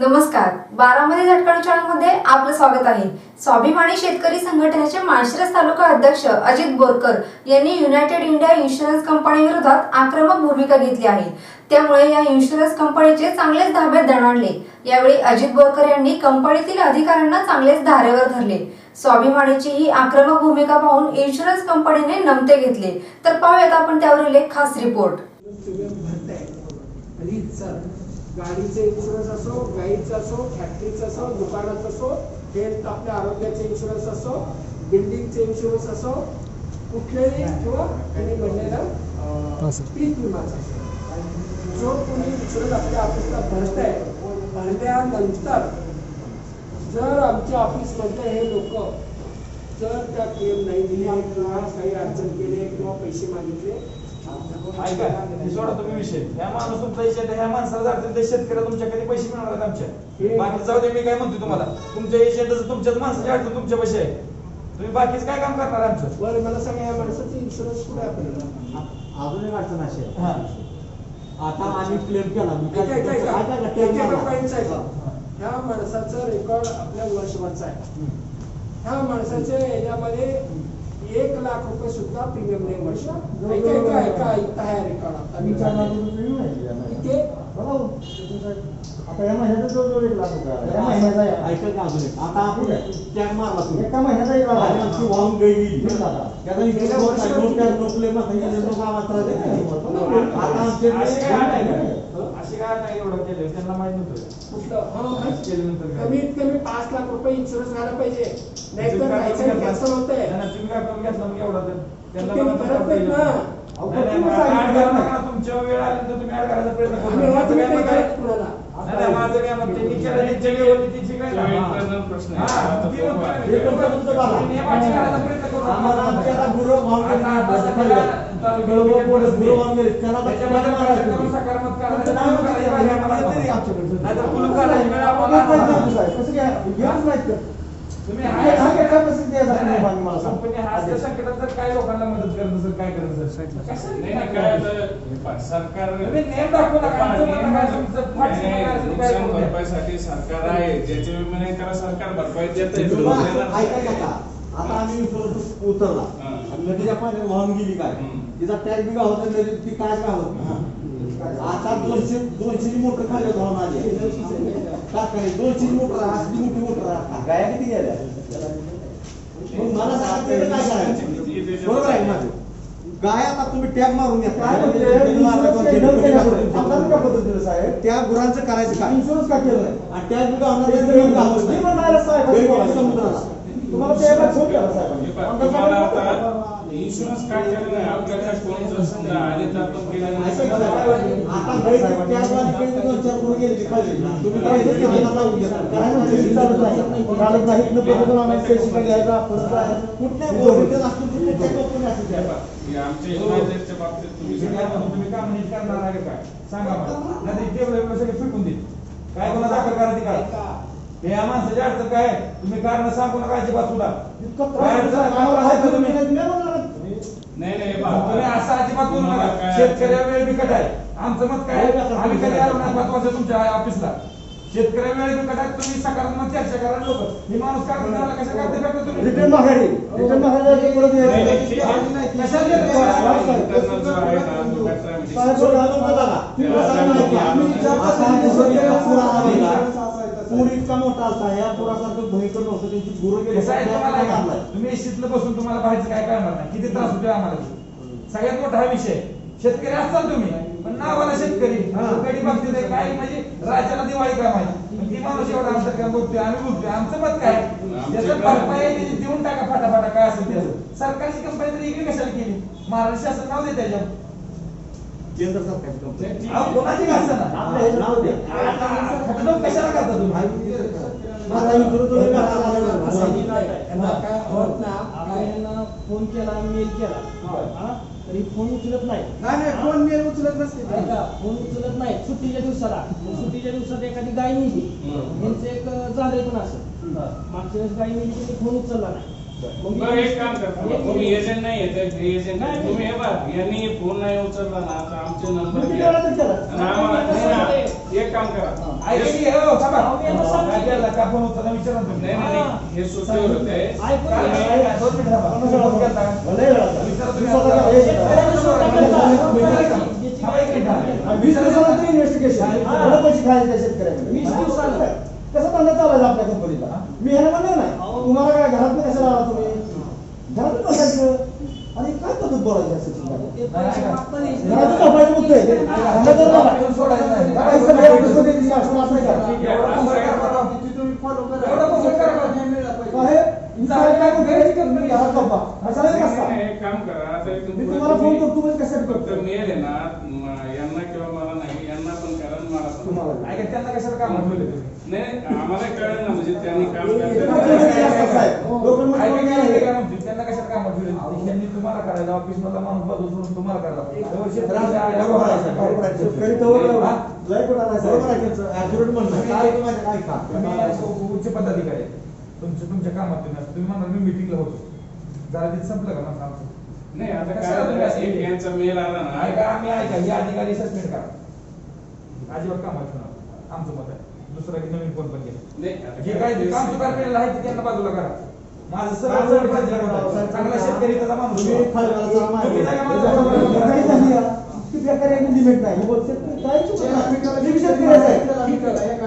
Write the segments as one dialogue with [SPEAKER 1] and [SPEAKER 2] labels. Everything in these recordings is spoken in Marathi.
[SPEAKER 1] नमस्कार, बारामती झटका चॅनलमध्ये आपलं स्वागत आहे। स्वाभिमानी शेतकरी संघटनेचे माळशिरस तालुका अध्यक्ष अजित बोरकर यांनी युनायटेड इंडिया इन्शुरन्स कंपनी विरोधात आक्रमक भूमिका घेतली आहे। त्यामुळे या इन्शुरन्स कंपनीचे चांगलेच धाबे दणाणले। यावेळी अजित बोरकर यांनी कंपनीतील अधिकाऱ्यांना चांगलेच धारेवर धरले। स्वाभिमानीची ही आक्रमक भूमिका पाहून इन्शुरन्स कंपनीने नमते घेतले। तर पाहूयात आपण त्यावरील एक खास रिपोर्ट।
[SPEAKER 2] गाडीचे इन्शुरन्स असो, गाईचा असो, फॅक्टरीचा असो, दुकानाचा असो, हेल्थ आपल्या आरोग्याचे इन्शुरन्स असो, बिल्डिंगचे इन्शुरन्स असो, कुठलेही किंवा त्यांनी म्हणलेला पीक विमाचा असो, जो कोणी इन्शुरन्स आपल्या ऑफिसला भरताय, भरल्यानंतर जर आमच्या ऑफिस म्हणतं हे लोक जर त्या क्लेम नाही दिले किंवा काही अडचण केले किंवा पैसे मागितले,
[SPEAKER 3] ऐका सोडा तुम्ही विषय ह्या माणूस तुमचा इशे ह्या माणसाला जाते शेतकऱ्याला तुमच्या कधी पैसे मिळणार आहेत आमच्या बाकी जाऊ दे। मी काय म्हणतो तुम्हाला तुमच्या एजंटच तुमच्याच माणसाच्या अडचण तुमच्या पैसे आहे, तुम्ही बाकीच काय काम करणार आमचं?
[SPEAKER 2] बरं मला सांगा या माणसाचं इन्शुरन्स कुठे आपल्याला
[SPEAKER 4] अजून एक अडचण अशी आहे। आता आम्ही क्लेम केला
[SPEAKER 2] ह्या माणसाचं रेकॉर्ड आपल्या वर्षभरचा आहे। ह्या माणसाच्या याच्यामध्ये 1 लाख रुपये सुद्धा प्रीमियम नाही वर्ष ऐका आहे रेकॉर्ड
[SPEAKER 4] आता या महिन्याचा जवळजवळ 1 लाख रुपये या महिन्याचा ऐका का अजून एक आता आपण टॅग मारला तुम्ही एका महिन्याचा 1 लाख आमची वाहून गेली त्याचा इन्शुरन्स क्लेम गावात आता आमचे
[SPEAKER 3] अशी काय नाही एवढं केलं त्यांना माहित नव्हतं
[SPEAKER 2] केल्यानंतर कमीत कमी 5 लाख रुपये इन्शुरन्स घ्यायला पाहिजे, नाहीतर कॅन्सल होतंय।
[SPEAKER 3] तुम्ही काय करून घेतला मग एवढा तर त्यांना तुमच्या वेळ आली तर तुम्ही ऍड करायचा प्रयत्न करू। माझं काय मग त्यांनी केलं त्यांच्या वेळेवरती त्यांची काय प्रश्न काय लोकांना मदत करत असेल काय करत असेल सरकार
[SPEAKER 5] भरपाईसाठी सरकार आहे, ज्याच्या विमा करा सरकार भरपाई देत।
[SPEAKER 4] आता आम्ही उतरला नदीच्या पाण्यात वाहून गेली काय तिचा टॅग बी गावत नाही ती काय गावत आता 200 मोटर खाली धावून आली काय 200 मोटर असली मोठी मोटर गाया किती गेल्या मग मला सांगितलं काय करायचं बरोबर आहे माझं गाय आता तुम्ही टॅग मारून घ्या त्या गुरांचं करायचं काय इन्शुरन्स का केलं आणि टॅग समुद्राला तुम्हाला
[SPEAKER 5] इन्शुरन्स काय केलं नाही आपल्याकडे कोण जर समजा आले तर आपण केलं आमच्या युनायटेडच्या बाबतीत
[SPEAKER 3] तुम्ही काम नीट करणार आहे काय सांगा मला नाही टेबल सगळे फिटून देईल काय कोणा दाखल करायची काय हे या माणसाची अडचण काय तुम्ही कारण सांगू नका अजिबात सुद्धा
[SPEAKER 5] नाही
[SPEAKER 3] तुम्ही असं अजिबात बोलू नका। शेतकऱ्या वेळ बिकट आहे, आमचं मत काय आम्ही कधी आलो नाही 5 वर्ष तुमच्या ऑफिसला। शेतकऱ्या वेळ बिकट आहे, तुम्ही सकारात्मक चर्चा करा। लोक ही माणूस काय करणार कशा करते फक्त तुम्ही
[SPEAKER 4] रिटर्न माघारी इतका मोठा असता या पुरासारखं भयंकर नव्हतं त्यांची गुरु गेले
[SPEAKER 3] तुम्ही शितलं बसून तुम्हाला बाहेरचं काय करणार नाही किती त्रास होतोय आम्हाला। सगळ्यात मोठा हा विषय शेतकरी असताल तुम्ही पण नावाला शेतकरी गडी बाबतीत काय म्हणजे राज्याला दिवाळी काय माहिती ती माणूस एवढा आमचं काय बोलतोय आम्ही बोलतोय आमचं मत काय त्याचं भरपाई देऊन टाका फाटाफाटा काय असेल त्याचं। सरकारची कंपनी तरी इकडे कशाला केली? महाराष्ट्र शासन नाव दे त्याच्यावर
[SPEAKER 4] केंद्र सरकारची
[SPEAKER 3] कोणाची नाव द्या कशाला करता तुम्ही
[SPEAKER 6] फोन केला मेल केला तरी फोन उचलत नाही
[SPEAKER 2] फोन मेल उचलत नसते
[SPEAKER 6] फोन उचलत नाही सुट्टीच्या दिवसाला सुट्टीच्या दिवसात एखादी गाय नेली यांचं एक झालंय पण असं मागच्या वेळेस गाय नेली फोन उचलला नाही
[SPEAKER 5] बरं एक काम करता तुम्ही एजंट नाही येत हे एजंट आहे. तुम्ही हे बघा यांनी फोन नाही उचलला ना तर आमचे नंबर घ्या आणि आम्हाला नाही ना, एक काम करा
[SPEAKER 3] ऐका की, हो, थांबा. काय केलं? का फोन होता ना विचारा तुम्ही.
[SPEAKER 5] नाही नाही नाही, हे सुट्टीवर होते
[SPEAKER 3] काय नाही, 2 मिनिटं थांबा. तुम्ही फोन केलता का? विचारा तुम्ही आता. थांबा एक मिनिट.
[SPEAKER 4] इन्व्हेस्टिगेशन पैसे खायचे शेतकऱ्यांना
[SPEAKER 6] 20 दिवसानं.
[SPEAKER 4] कसं धंदा चालायचा आपल्या कंपनीचा मी ह्याला म्हणलं नाही तुम्हाला काय घरात कशाला आला तुम्ही घरात बसायचं आणि काय पद्धत बोलायची असते तुम्हाला घरात झोपायचं मुद्दा आहे धंदा करू नका.
[SPEAKER 3] सोडायचं नाही.
[SPEAKER 4] काय सगळे ऑफिसमध्ये शासन असं करा.
[SPEAKER 3] एवढं फोन करा बरं.
[SPEAKER 2] तुम्ही फॉलो करा
[SPEAKER 3] एवढं फोन करा बरं.
[SPEAKER 4] काय काय घराची कंपनी घरात झोपा कशाला
[SPEAKER 5] नाही,
[SPEAKER 4] कसं
[SPEAKER 5] नाही, एक काम करा आता इथून
[SPEAKER 4] मी
[SPEAKER 5] पुढे
[SPEAKER 4] तुम्हाला फोन
[SPEAKER 5] तुम्ही
[SPEAKER 4] करतो म्हणजे कशासाठी
[SPEAKER 5] फक्त
[SPEAKER 4] करतो
[SPEAKER 5] मेल आहे ना यांना किंवा मला नाही यांना पण करा आणि मला पण
[SPEAKER 4] तुम्हाला.
[SPEAKER 3] ऐका, त्यांना कशाला काम ठेवले तुम्ही?
[SPEAKER 5] नाही आम्हाला कळलं ना म्हणजे त्यांनी काम
[SPEAKER 3] ऐका की,
[SPEAKER 5] करतात
[SPEAKER 3] हे काय म्हणतील, त्यांना कशाला काम ठेवले? त्यांनी तुम्हाला करायला ऑफिस मधला माणूस बदलून तुम्हाला करायला
[SPEAKER 4] शेतकरी तवर लय कुठं नाही बरोबर आहे त्यांचं ऍक्युरेट म्हणणं काय तुम्ही ऐका
[SPEAKER 3] उच्च पदाधिकारी आहेत. तुमच्या कामात तुम्ही म्हणा मी मिटिंगला होतो जरा तिथे संपलं का माझं आमचं?
[SPEAKER 5] नाही आता काय झालं, एक यांचा मेल आला ना
[SPEAKER 3] ऐका आम्ही ऐका हे अधिकारी सस्पेंड करा अजिबात कामात ठेवणार आमचं मत आहे. दुसरा की नवीन कोण पण घ्या.
[SPEAKER 5] नाही आता
[SPEAKER 3] जे काय काम चुकार केलेलं आहे ते त्यांना बाजूला करा. माझं सरळ चांगला शेतकरी त्याचा माणूस
[SPEAKER 4] तुम्ही खाली मला जरा माहिती
[SPEAKER 3] तुम्ही
[SPEAKER 4] द्या.
[SPEAKER 3] जागा मला-
[SPEAKER 4] बेकारी झाली आहे. ती बेकारी आहे, लिमिट नाही हे बोलते काय चुकलं आहे? हे शेतकऱ्याचं आहे.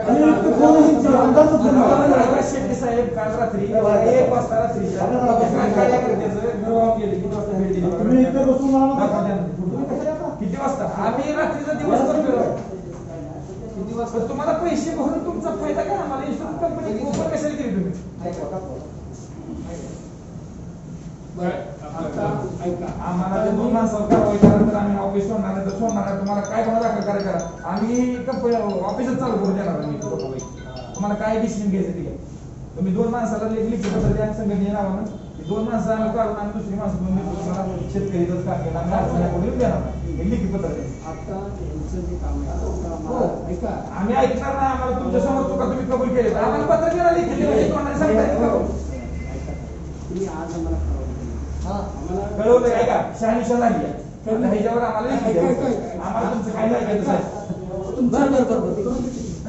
[SPEAKER 4] आणि ते कोण हिंची अंदाजच नाही.
[SPEAKER 3] प्रकाश शेट्टी साहेब काल रात्री 1 वाजता रात्रीच्या कार्यकर्त्याचं निर्वाह केले. किती वाजता भेट दिली?
[SPEAKER 4] तुम्ही इथे बसून मला
[SPEAKER 3] दाखवा
[SPEAKER 4] म्हणता.
[SPEAKER 3] द्या ना.
[SPEAKER 4] तुम्ही कशाला येता?
[SPEAKER 3] किती वाजता? आम्ही रात्रीचा दिवस करतो. किती वाजता? तुम्हाला पैसे भरून तुमचा फायदा काय? आम्हाला इन्शुरन्स कंपनी ओपन कशाला केली तुम्ही?
[SPEAKER 2] आता ऐका
[SPEAKER 3] आम्हाला ते 2 माणसावर कारवाई करा तर आम्ही ऑफिस सोडणार नाही तर सोडणार नाही. तुम्हाला काय गुन्हा दाखल करायचा करा. आम्ही कंपनी ऑफिसच चालू करून देणार नाही. तुम्हाला काय डिसिजन घ्यायचं ते घ्या. तुम्ही 2 माणसाला लिखित पत्र द्या संघटनेच्या नावानं. 2 माणसं आम्ही काढून आम्ही दुसरी माणसं घेऊन देतो. तुम्हाला शेतकरीचंच काम केलं आम्ही अडचणी कोणी देणार नाही. एक लिखित पत्र द्या.
[SPEAKER 2] आता यांचं जे काम आहे आता आम्हाला ऐका
[SPEAKER 3] आम्ही ऐकणार नाही. आम्हाला तुमच्या समोर चुका तुम्ही कबूल केले आम्हाला पत्र द्या लिखित तोंडाने सांगता येतं का?
[SPEAKER 2] तुम्ही आज आम्हाला आम्हाला
[SPEAKER 3] कळवलं काय का? शहानिशा झाली आहे. तर ह्याच्यावर आम्हाला लिखित द्या. आम्हाला तुमचं काय ऐकायचं आहे?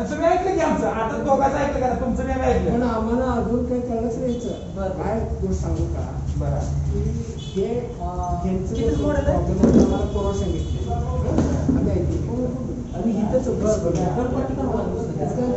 [SPEAKER 3] तुम्ही ऐकलं की आमचं आता दोघांचं ऐकलं का? तुमचं मी ऐकलं.
[SPEAKER 2] पण आम्हाला अजून काही कळलंच नाही याचं. काय गोष्ट सांगू का
[SPEAKER 3] बरं.
[SPEAKER 2] की हे ह्यांचं जे problem आहे, आम्हाला परवा सांगितले आम्ही ऐकले आणि इथंच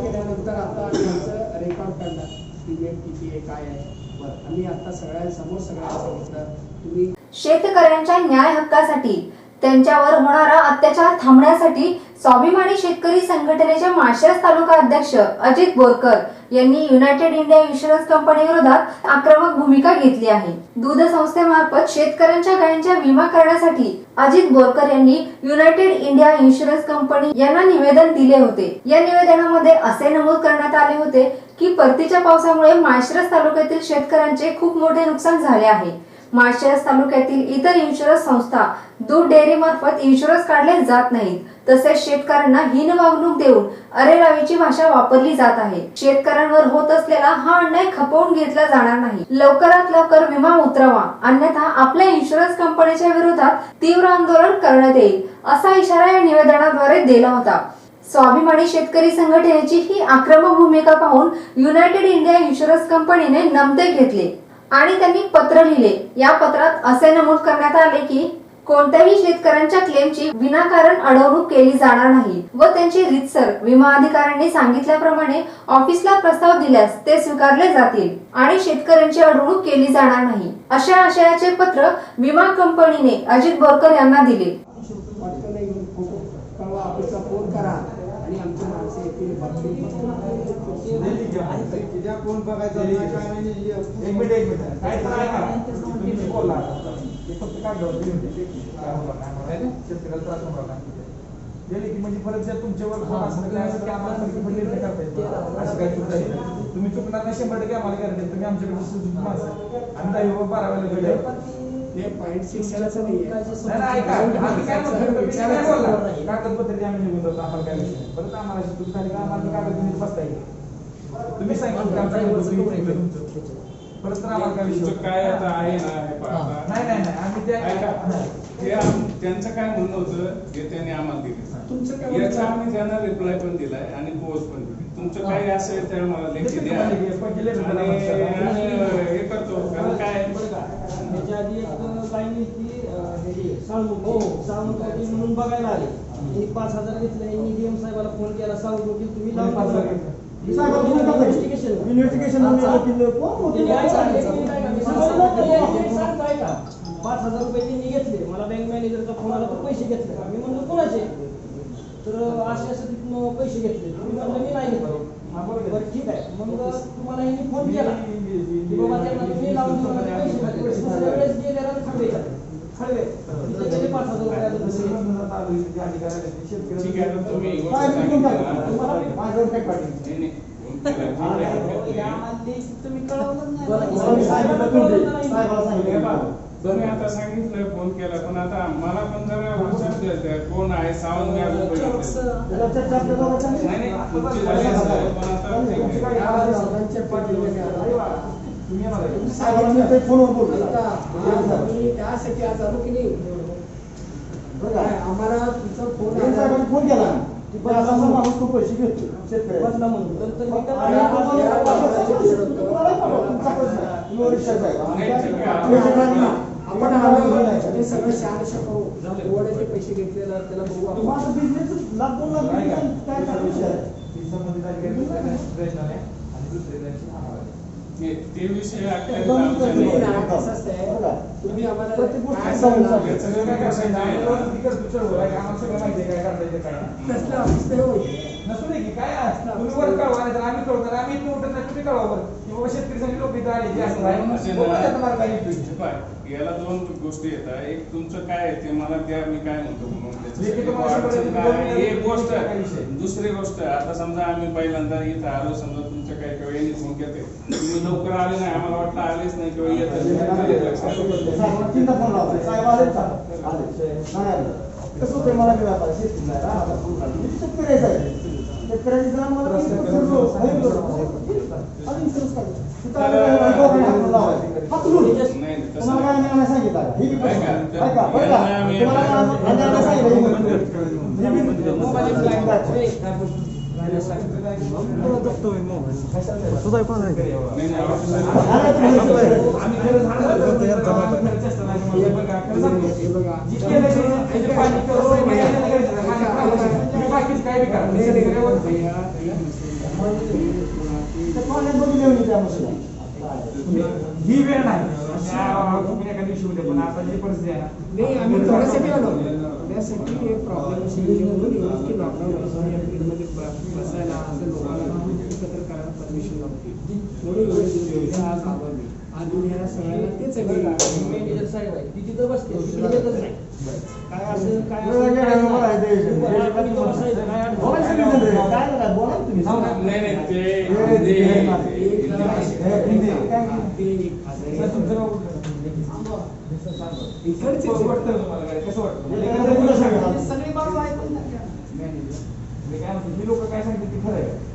[SPEAKER 2] केल्यानंतर आता ह्यांचं रेकॉर्ड काढला पेमेंट किती आहे काय आहे आम्ही आता सगळ्यांसमोर सगळ्यांना सांगितलं तुम्ही
[SPEAKER 1] शेतकऱ्यांच्या न्याय हक्कासाठी त्यांच्यावर होणारा अत्याचार थांबण्यासाठी स्वाभिमानी शेतकरी संघटनेचे माळशिरस तालुका अध्यक्ष अजित बोरकर यांनी युनायटेड इंडिया इन्शुरन्स कंपनी विरोधात आक्रमक भूमिका घेतली आहे. दूध संस्थेमार्फत शेतकऱ्यांच्या गायींचा विमा करण्यासाठी अजित बोरकर यांनी युनायटेड इंडिया इन्शुरन्स कंपनी यांना निवेदन दिले होते. या निवेदनामध्ये असे नमूद करण्यात आले होते की परतीच्या पावसामुळे माळशिरस तालुक्यातील शेतकऱ्यांचे खूप मोठे नुकसान झाले आहे. माळशिरस तालुक्यातील इतर इन्शुरन्स संस्था दूध डेअरी मार्फत इन्शुरन्स काढले जात नाहीत. तसेच शेतकऱ्यांना हीन वागणूक देऊन अरेरावीची भाषा वापरली जात आहे. शेतकऱ्यांवर होत असलेला हा अन्याय खपवून घेतला जाणार नाही. लवकरात लवकर विमा उतरवा, अन्यथा आपल्या इन्शुरन्स कंपनीच्या विरोधात तीव्र आंदोलन करण्यात येईल, असा इशारा या निवेदनाद्वारे दिला होता. स्वाभिमानी शेतकरी संघटनेची ही आक्रमक भूमिका पाहून युनायटेड इंडिया इन्शुरन्स कंपनीने नमते घेतले आणि त्यांनी पत्र लिहिले. या पत्रात असे नमूद करण्यात आले की कोणत्याही शेतकऱ्यांच्या क्लेमची विनाकारण अडवणूक केली जाणार नाही व त्यांची रीतसर विमा अधिकाऱ्यांनी सांगितल्याप्रमाणे ऑफिसला प्रस्ताव दिल्यास ते स्वीकारले जातील आणि शेतकऱ्यांची अडवणूक केली जाणार नाही, अशा आशयाचे पत्र विमा कंपनीने अजित बोरकर यांना दिले.
[SPEAKER 2] वाटतं नाही कळवा ऑफिसला फोन करा आणि आमचे माणसं येतील बघतील.
[SPEAKER 4] कोण बघायचं नाही, काय नाही.
[SPEAKER 3] एक मिनिट काय तर ऐका. तुम्ही जे बोलला ते फक्त काय घेऊन काय होणार नाही आम्हाला, आहे ना? शेतकऱ्याला त्रास होणार नाही. गेले की म्हणजे परत जर तुमच्यावर फोन असलं की असं की आम्हाला परत निर्णय करता येतो. असं काही चूक नाही. तुम्ही चुकणार नाही 100% आम्हाला गॅरंटी. तुम्ही आमच्याकडे सुचून माणसं आहे. आम्ही 10-12 वेळेला गेले.
[SPEAKER 2] हे पॉईंट शिक्षणाचं नाही आहे.
[SPEAKER 3] नाही ऐका आम्ही काय म्हणतो तुम्ही काय बोलला कागदपत्र द्या आम्ही निघून जातो. आम्हाला काय विषय नाही. परत आम्हाला चूक झाली का आम्हाला कागद घेऊन बसता येईल. तुम्ही सांगितलं की आमच्या तुमचं परत तर आम्हाला काय विषय
[SPEAKER 5] तुमचं
[SPEAKER 3] होता.
[SPEAKER 5] काय आता आहे ना हे पहा आता.
[SPEAKER 3] नाही नाही नाही आम्ही त्या
[SPEAKER 5] ऐका, त्यांचं काय म्हणणं होतं हे त्यांनी आम्हाला
[SPEAKER 2] तुमचं काय
[SPEAKER 5] दिले याचा
[SPEAKER 2] म्हणणं?
[SPEAKER 5] आम्ही त्यांना रिप्लाय पण दिलाय आणि पोस्ट पण दिली. तुमचं काही असेल ते आम्हाला लेखी द्या आणि आम्ही हे करतो. कारण काय
[SPEAKER 6] त्याच्या आधी एक लाईन होती साळुंके वकील म्हणून बघायला आले. त्यांनी 5,000 घेतले. यांनी डीएम साहेबाला फोन केला, साळुंके वकील तुम्ही लावून बघा.
[SPEAKER 4] इन्व्हेस्टिगेशन
[SPEAKER 6] त्यांनी ऐका, मी सांगतो ऐका. 5,000 रुपये त्यांनी घेतले. मला बँक मॅनेजरचा फोन आला, तर पैसे घेतले. मी म्हणलो कोणाचे, तर असे असं तिथून पैसे घेतले. तुम्ही म्हणलं मी नाही घेतले. बरं ठीक आहे. मग तुम्हाला यांनी फोन केला की बाबा त्यांना तुम्ही लावून देऊन पैसे भरले. दुसऱ्या वेळेस गेल्याला खळवे तिथे गेले 5,000 रुपये आले दुसरे.
[SPEAKER 5] ठीक आहे तर तुम्ही ही गोष्ट सांगितली ना. नाही, नाही.
[SPEAKER 6] तुम्ही कळवलं
[SPEAKER 5] तुम्ही आता सांगितलं फोन केला पण आता मला पण जरा विचार द्यायचा कोण आहे सावंत मी अजून बघितलं नाही नाही तुमची झाली असेल, पण आता ठीक आहे.
[SPEAKER 2] साहेबांच्या पाठीमागे आला.
[SPEAKER 4] फोनवर बोलतो
[SPEAKER 2] ऐका, आम्ही त्यासाठी आज आलो की नाही काय, आम्हाला तुमचा फोन आला.
[SPEAKER 4] साहेबांनी फोन केला की पण असा असा माणूस तो पैसे घेतो शेतकरी
[SPEAKER 6] बदला म्हणून नंतर मी
[SPEAKER 2] आणि आपण आलो ते सगळं शहानिशा करू. एवढे पैसे घेतलेला त्याला बघू आपण.
[SPEAKER 4] तुम्हाला बिझनेस लाख 2 लाख काय काय विषय आहे
[SPEAKER 5] नाही, ते विषय अखेर
[SPEAKER 2] तुम्ही
[SPEAKER 5] आमच्या नाही.
[SPEAKER 2] ना, कसं असतंय, तुम्ही आम्हाला
[SPEAKER 4] प्रत्येक गोष्ट
[SPEAKER 2] काय
[SPEAKER 4] सांगून
[SPEAKER 2] सांगणार?
[SPEAKER 4] सांगू.
[SPEAKER 5] याचं काय कसं आहे ना,
[SPEAKER 3] आम्हाला सगळं माहिती आहे काय करायचं काय नाही.
[SPEAKER 2] कसलं ऑफिस नाही होय.
[SPEAKER 3] नसू दे की काय तुम्ही वर कळवा नाही तर आम्ही कळवतो आम्ही इथून उठत नाही तुम्ही कळवा वर की बाबा शेतकरी सगळे लोक इथं आले जे असं
[SPEAKER 5] असे
[SPEAKER 3] आहे
[SPEAKER 5] ना-
[SPEAKER 3] बघा त्याचा मार्ग काय येतोय.
[SPEAKER 5] हे पाय, याला दोन गोष्टी येतात. एक तुमचं काय आहे ते मला द्या, मी काय म्हणतो म्हणून
[SPEAKER 3] लेखी
[SPEAKER 5] त्याच्यासाठी
[SPEAKER 3] तुम्हाला
[SPEAKER 5] अडचण
[SPEAKER 3] शंभर
[SPEAKER 5] काय
[SPEAKER 3] टक्के
[SPEAKER 5] आहे, एक गोष्ट
[SPEAKER 3] काय विषय?
[SPEAKER 5] दुसरी गोष्ट आता समजा आम्ही पहिल्यांदा इथं आलो, समजा तुमच्या काही वेळेने फोन केले तुम्ही लवकर आले नाही, आम्हाला वाटलं आलेच नाही किंवा येत
[SPEAKER 4] साहेबांना तीनदा फोन लावला. साहेब आले का? आले. नाही आले. कसं होतंय मला बी व्यापार शेती नाही ना. आता फोन लावला. मी शेतकऱ्याचा आहे. शेतकऱ्याची जरा मला आणि इन्शुरन्स काढलं. तिथं आलं का दोघांनी हात लावायचे. हात लुडू.
[SPEAKER 5] नाही तसं
[SPEAKER 4] तुम्हाला काय
[SPEAKER 5] नाही.
[SPEAKER 4] नाही सांगितलं का? हे बी प्रश्न.
[SPEAKER 5] ऐका,
[SPEAKER 4] ऐका, बरं का?
[SPEAKER 5] यांना
[SPEAKER 4] तुम्हाला काय अन्यायाने सांगितलं हे बी. हे बी
[SPEAKER 6] मोबाईल
[SPEAKER 5] नाही, नाही, आवश्यक नाही.
[SPEAKER 4] आलं तुम्ही.
[SPEAKER 3] आम्ही खरं झालं तर खरं चेष्टा नाही तुम्हाला बघा खरं सांगतो.
[SPEAKER 2] हे बघा.
[SPEAKER 3] जी केलं ते त्याचे पाणी करून मी यायला नाही करायचं. माझ्या कामाला तुम्ही बाकीचं काय बी करा. शेतकऱ्यावर
[SPEAKER 4] ते पाण्यात बघून येऊन त्या मशीला.
[SPEAKER 3] ही वेळ नाही तुम्ही एका दिवशी उद्या पण आता जी परिस्थिती आहे ना
[SPEAKER 2] नाही, आम्ही थोड्यासाठी आलो. त्यासाठी एक प्रॉब्लेम म्हणून की लॉकडाऊन या पिरियडमध्ये बसायला असं लोकांना एकत्र करायला परमिशन नव्हती. थोडी वेळ दिली. आज आलो मी. आज मी ह्या सगळ्यांना तेच आहे बघा.
[SPEAKER 6] मॅनेजर साहेब आहे ती तिथं बसते तिथे येतच नाही. काय असं काय
[SPEAKER 4] बोला सगळेजण रे. काय झालं? बोला ना तुम्ही.
[SPEAKER 5] नाही नाही ते
[SPEAKER 2] इकडचे
[SPEAKER 3] कसं वाटतं तुम्हाला काय कसं वाटतं
[SPEAKER 4] एखाद्या मुलं सांगा.
[SPEAKER 2] सगळी बाजू ऐकून घ्या.
[SPEAKER 3] मी काय म्हणतो ही लोक काय सांगतात ते खरं आहे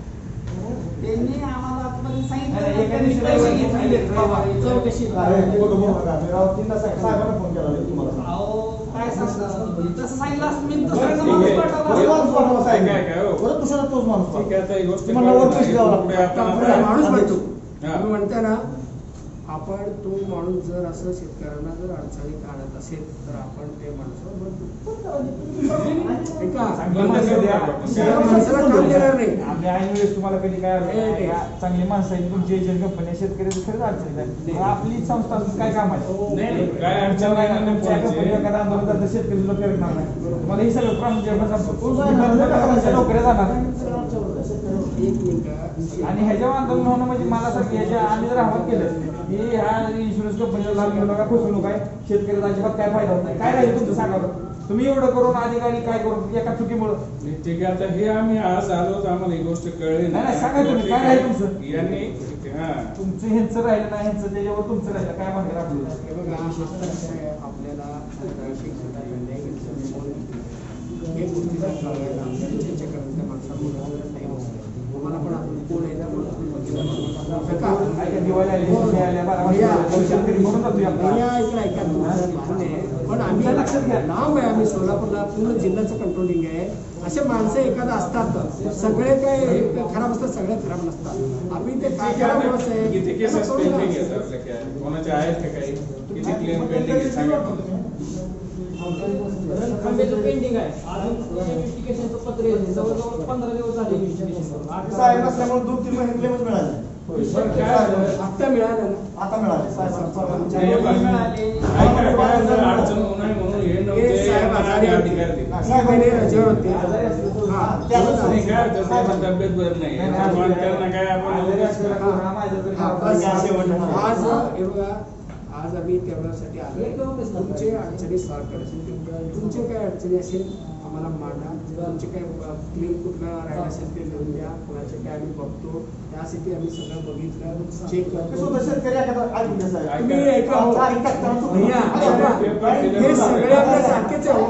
[SPEAKER 7] त्यांनी आम्हाला आतापर्यंत
[SPEAKER 3] नाही,
[SPEAKER 7] सांगितलं
[SPEAKER 3] नाही, एका दिवशी
[SPEAKER 7] पैसे
[SPEAKER 3] रविवारी
[SPEAKER 7] घेतले.
[SPEAKER 3] रविवारी
[SPEAKER 6] चौकशी
[SPEAKER 4] अरे, ते कुठं बोलू नका. मी राव तीनदा साहेबांना फोन केला नाही तुम्हाला.
[SPEAKER 7] अहो काय सांगता तसं सांगितलं असतं मी दुसऱ्याचा
[SPEAKER 5] ठीक
[SPEAKER 7] माणूस
[SPEAKER 5] आहे.
[SPEAKER 7] पाठवला
[SPEAKER 4] तोच माणूस पाठवला साहेब.
[SPEAKER 5] काय, काय, हो.
[SPEAKER 4] परत दुसरा तोच माणूस
[SPEAKER 5] ठीक आहे, आता ही गोष्ट
[SPEAKER 4] तुम्हाला वर पैसे द्यावं लागतं.
[SPEAKER 5] पुढे आपण
[SPEAKER 2] आपला माणूस म्हणतो.
[SPEAKER 5] हा.
[SPEAKER 2] तुम्ही म्हणता ना, आपण तो माणूस जर असं शेतकऱ्यांना जर अडचणी काढत असेल तर आपण ते माणसाला ऐका,
[SPEAKER 3] चांगली माणसं द्या.
[SPEAKER 2] त्या माणसाला काम देणार नाही.
[SPEAKER 3] आम्ही ऐन वेळेस तुम्हाला कधी काय
[SPEAKER 2] नाही, नाही.
[SPEAKER 3] चांगली माणसं आहेत तुमची एजंट कंपनी शेतकऱ्याची खरंच अडचणी आहे आपली संस्था काय काम आहे
[SPEAKER 5] नाही, नाही, काय अडचण नाही ना
[SPEAKER 3] तुमच्या
[SPEAKER 5] तुमची.
[SPEAKER 3] कंपनी एखादा आंदोलन करता शेतकरी लोक करणार नाही तुम्हाला हे सगळं नोकऱ्या जाणार
[SPEAKER 2] एक मिनिट.
[SPEAKER 3] आणि ह्याच्या आंदोलन होणं म्हणजे मला सांग ह्याच्या आम्ही जर आव्हान केलं की ह्या इन्शुरन्स कंपनीला लाभ घेऊ नका फसवणूक आहे शेतकऱ्याचा अजिबात काय फायदा होत नाही काय राहील तुमचं सांगा बरं. तुम्ही एवढं करून अधिकारी काय करून एका चुकीमुळं
[SPEAKER 5] नाही, ठीक आहे आता हे आम्ही आज आलो तर आम्हाला ही गोष्ट कळली
[SPEAKER 3] नाही, नाही, सांगा तुम्ही, काय आहे तुमचं?
[SPEAKER 5] यांनी हा
[SPEAKER 3] तुमचं ह्यांचं राहिलं नाही ह्यांचं त्याच्यावर तुमचं राहिलं काय म्हणतात आपल्याला
[SPEAKER 2] हे बघा, शेतकऱ्याचे आपल्याला अन्याय एक गोष्टीचा सांगायला आपल्याला त्याच्याकडून त्या माणसाला गरज नाही. मला पण अजून कोण आहे त्यामुळे तुम्ही बघितलं. काका,
[SPEAKER 3] ऐका, दिवाळी आली, सुट्टी आल्या, बारामती
[SPEAKER 2] भैया,
[SPEAKER 3] आल्या, शेतकरी म्हणून जातोय आपला.
[SPEAKER 2] भैया, ऐका तुमचं मान्य आहे. पण आम्ही लक्षात घ्या, लांब आहे, आम्ही सोलापूरला पूर्ण जिल्ह्याचं कंट्रोलिंग आहे. असे माणसं एखादं असतात, सगळे काय खराब असतात, सगळे खराब नसतात. आम्ही ते काय करावं आहे
[SPEAKER 5] किती केसेस पेंडिंग आहेत आपल्या काय कोणाचे आहेत का काही किती क्लेम पेंडिंग आहे सांगा मला.
[SPEAKER 6] खंबेचं पेंडिंग आहे अजून इन्व्हेस्टिगेशनचं पत्र येते जवळजवळ 15 दिवस झाले इन्व्हेस्टिगेशन करून.
[SPEAKER 4] साहेब नसल्यामुळे 2-3 महिने क्लेमच मिळाले.
[SPEAKER 5] बरं, काय झालं?
[SPEAKER 2] आत्ता मिळालं ना.
[SPEAKER 4] आता मिळाले साहेब.
[SPEAKER 5] नाही, हे बघा. ऐका, काय झालं, अडचण होऊ नये म्हणून हे नव्हते
[SPEAKER 2] साहेब आजारी होते.
[SPEAKER 5] अधिकार दिले.
[SPEAKER 2] साहेब महिने रजेवर होते. हा,
[SPEAKER 5] आणि काय होतं, साहेबांची तब्येत बरी नाही त्यामुळे त्यांना काय आपण
[SPEAKER 2] हा, बस. आज हे बघा, आज आम्ही तेवढ्यासाठी आलो. तुमचे अडचणी सॉल्व्ह करायचे. तुमचे काय अडचणी असेल आम्हाला मांडा. तुमचे काय क्लीन कुठला राहिला असेल ते लिहून द्या. कोणाचे काय आम्ही बघतो. त्यासाठी आम्ही सगळं बघितलं, चेक करतो.
[SPEAKER 4] शेतकरी एखादा ऐकून घ्या साहेब.
[SPEAKER 2] तुम्ही ऐका हो. भैया, ऐका. हे सगळे आपल्या सारखेच आहे हो.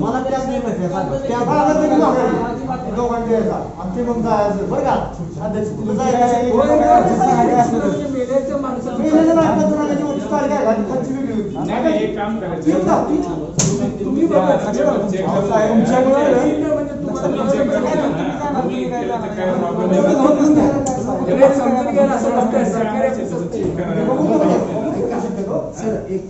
[SPEAKER 4] मला त्याच नाही माहिती आहे. त्या भागात तरी मागं दोघांचे यायचा. आणि ते मग जायचं. बरं का? अध्यक्ष, तुला जायचं.
[SPEAKER 2] मेलेच्या माणसाचं
[SPEAKER 4] मेलेलं नाही, पंचनाम्याची वरची तारीख आहे. आणि खालची वेगळी होती.
[SPEAKER 5] नाही नाही, एक काम करायचं
[SPEAKER 2] तुम्ही बघा.
[SPEAKER 5] चेक करून
[SPEAKER 2] तुमच्यामुळे म्हणजे
[SPEAKER 5] तुम्ही चेक करून घ्या ना. तुम्ही केलं तर काय प्रॉब्लेम नाही.
[SPEAKER 2] समजून घ्यायला असं नसतं. सरकारी
[SPEAKER 5] चेक करा.
[SPEAKER 2] ऐका, सर, एक